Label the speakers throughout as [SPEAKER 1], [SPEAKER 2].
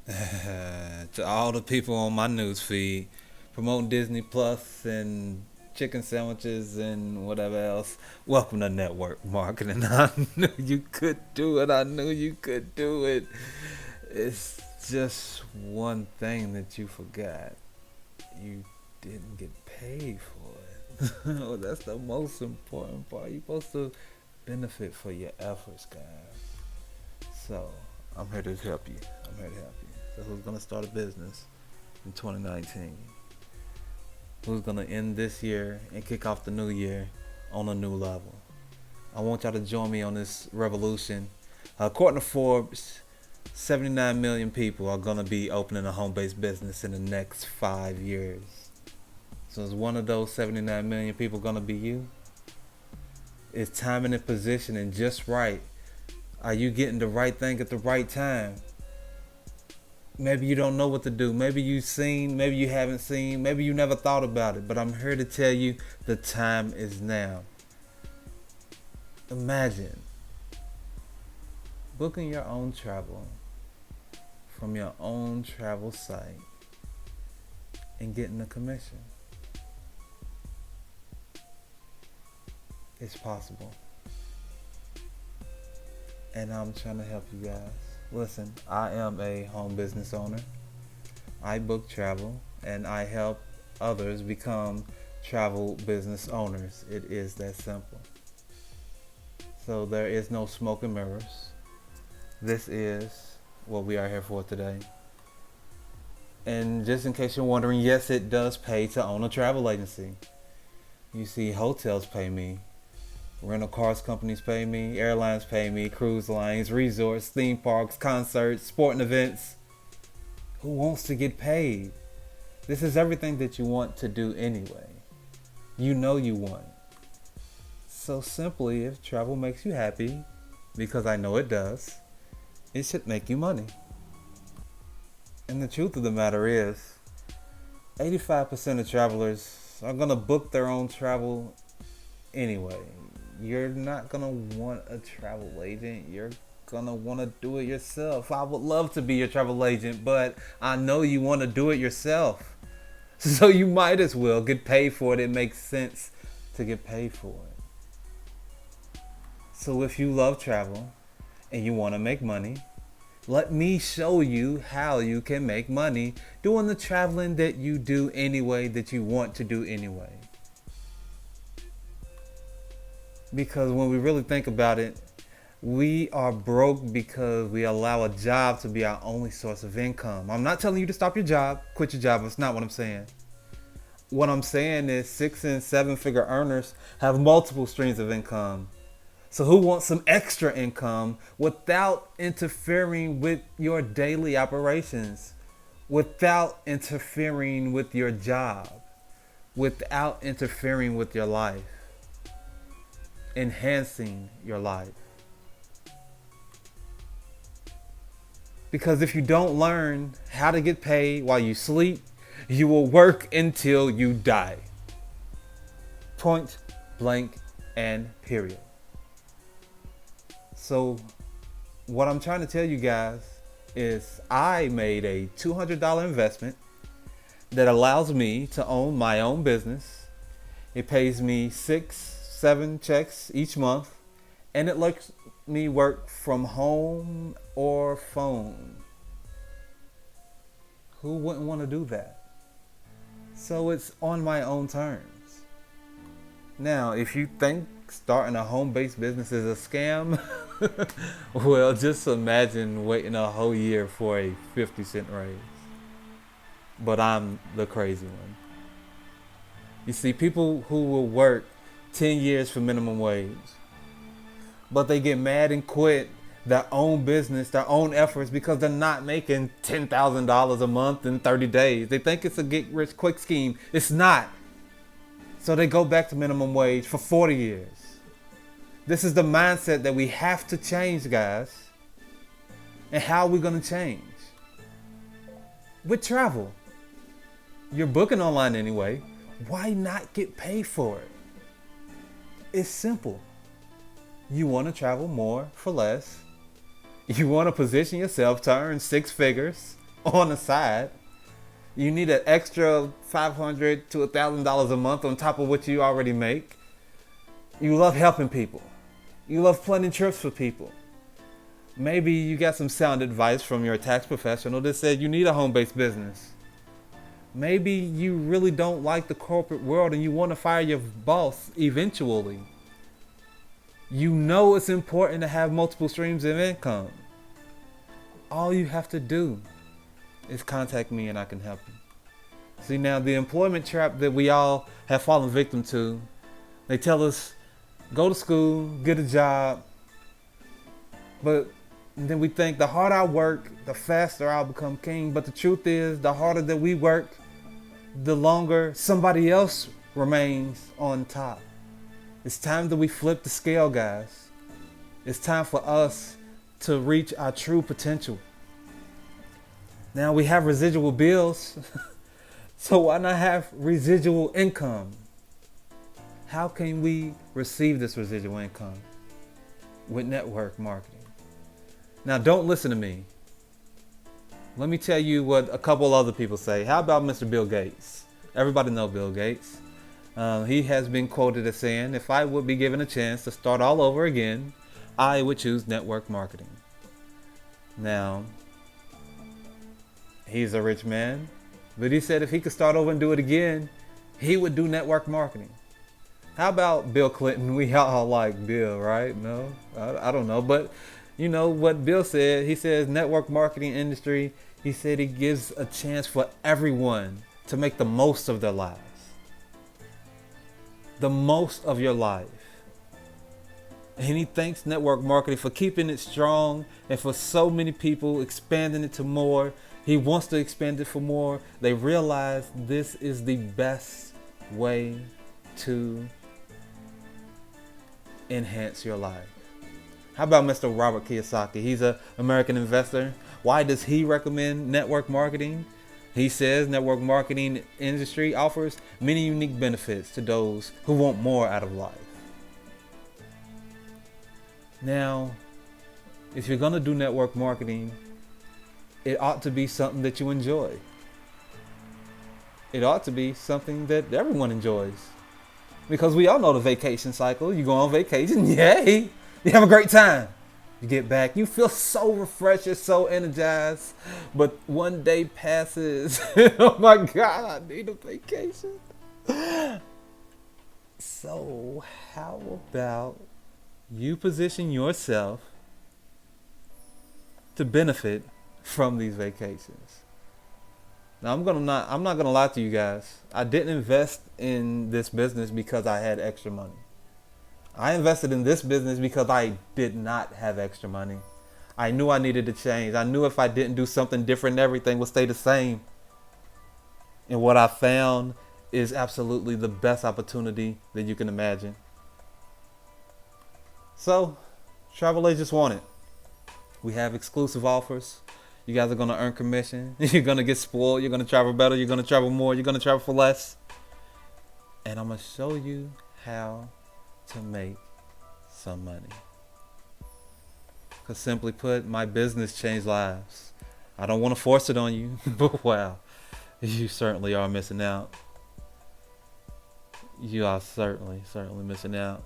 [SPEAKER 1] To all the people on my news feed promoting Disney Plus and chicken sandwiches and whatever else. Welcome to network marketing. I knew you could do it. I knew you could do it. It's just one thing that you forgot. You didn't get paid for it. Well, that's the most important part. You're supposed to benefit for your efforts, guys. So, I'm here to help you. I'm here to help you. So, who's going to start a business in 2019? Who's going to end this year and kick off the new year on a new level? I want y'all to join me on this revolution. According to Forbes, 79 million people are going to be opening a home-based business in the next 5 years. So is one of those 79 million people going to be you? Is timing and positioning just right? Are you getting the right thing at the right time? Maybe you don't know what to do. Maybe you've seen, maybe you haven't seen, maybe you never thought about it. But I'm here to tell you the time is now. Imagine booking your own travel from your own travel site and getting a commission. It's possible. And I'm trying to help you guys. Listen, I am a home business owner. I book travel and I help others become travel business owners. It is that simple. So there is no smoke and mirrors. This is what we are here for today. And just in case you're wondering, yes, it does pay to own a travel agency. You see, hotels pay me, rental cars companies pay me, airlines pay me, cruise lines, resorts, theme parks, concerts, sporting events. Who wants to get paid? This is everything that you want to do anyway. You know you want. So simply, if travel makes you happy, because I know it does, it should make you money. And the truth of the matter is, 85% of travelers are going to book their own travel anyway. You're not going to want a travel agent. You're going to want to do it yourself. I would love to be your travel agent, but I know you want to do it yourself. So you might as well get paid for it. It makes sense to get paid for it. So if you love travel and you want to make money, let me show you how you can make money doing the traveling that you do anyway, that you want to do anyway. Because when we really think about it, we are broke because we allow a job to be our only source of income. I'm not telling you to stop your job, quit your job. That's not what I'm saying. What I'm saying is 6 and 7 figure earners have multiple streams of income. So who wants some extra income without interfering with your daily operations, without interfering with your job, without interfering with your life, enhancing your life? Because if you don't learn how to get paid while you sleep, you will work until you die. Point blank and period. So what I'm trying to tell you guys is I made a $200 investment that allows me to own my own business. It pays me 6, 7 checks each month, and it lets me work from home or phone. Who wouldn't want to do that? So it's on my own terms. Now, if you think starting a home-based business is a scam, well, just imagine waiting a whole year for a 50-cent raise. But I'm the crazy one. You see, people who will work 10 years for minimum wage, but they get mad and quit their own business, their own efforts, because they're not making $10,000 a month in 30 days. They think it's a get rich quick scheme. It's not. So they go back to minimum wage for 40 years. This is the mindset that we have to change, guys. And how are we going to change? With travel. You're booking online anyway. Why not get paid for it? It's simple. You want to travel more for less. You want to position yourself to earn 6 figures. on the side. You need an extra $500 to $1,000 a month on top of what you already make. You love helping people. You love planning trips for people. Maybe you got some sound advice from your tax professional that said you need a home-based business. Maybe you really don't like the corporate world and you want to fire your boss eventually. You know it's important to have multiple streams of income. All you have to do is contact me and I can help you. See, now the employment trap that we all have fallen victim to, they tell us, go to school, get a job, but then we think the harder I work, the faster I'll become king. But the truth is, the harder that we work, the longer somebody else remains on top. It's time that we flip the scale, guys. It's time for us to reach our true potential. Now we have residual bills, so why not have residual income? How can we receive this residual income? With network marketing. Now don't listen to me. Let me tell you what a couple other people say. How about Mr. Bill Gates? Everybody know Bill Gates. He has been quoted as saying, if I would be given a chance to start all over again, I would choose network marketing. Now, he's a rich man, but he said if he could start over and do it again, he would do network marketing. How about Bill Clinton? We all like Bill, right? No, I don't know. But you know what Bill said? He says network marketing industry, he said he gives a chance for everyone to make the most of their lives. The most of your life. And he thanks network marketing for keeping it strong and for so many people expanding it to more. He wants to expand it for more. They realize this is the best way to enhance your life. How about Mr. Robert Kiyosaki? He's an American investor. Why does he recommend network marketing? He says network marketing industry offers many unique benefits to those who want more out of life. Now, if you're going to do network marketing, it ought to be something that you enjoy. It ought to be something that everyone enjoys. Because we all know the vacation cycle. You go on vacation, yay! You have a great time. You get back, you feel so refreshed, you're so energized. But one day passes. Oh my God, I need a vacation. So how about you position yourself to benefit from these vacations? Now I'm not gonna lie to you guys. I didn't invest in this business because I had extra money. I invested in this business because I did not have extra money. I knew I needed to change. I knew if I didn't do something different, everything would stay the same. And what I found is absolutely the best opportunity that you can imagine. So, Travel Agents Want It. We have exclusive offers. You guys are going to earn commission. You're going to get spoiled. You're going to travel better. You're going to travel more. You're going to travel for less. And I'm going to show you how to make some money. Because simply put, my business changed lives. I don't want to force it on you, but wow, you certainly are missing out. You are certainly missing out.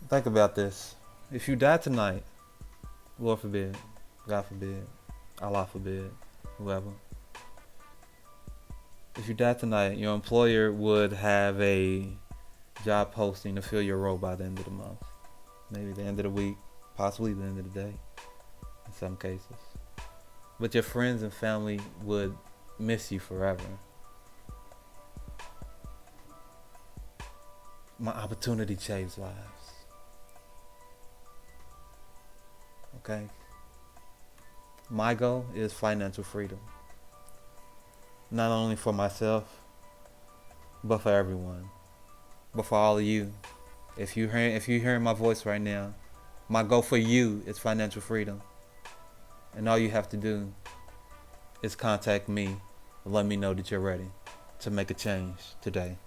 [SPEAKER 1] Think about this. If you die tonight, Lord forbid, God forbid, Allah forbid, whoever. If you die tonight, your employer would have a job posting to fill your role by the end of the month. Maybe the end of the week, possibly the end of the day, in some cases. But your friends and family would miss you forever. My opportunity changed lives. Okay? My goal is financial freedom. Not only for myself, but for everyone. But for all of you. If you're hearing my voice right now, my goal for you is financial freedom. And all you have to do is contact me and let me know that you're ready to make a change today.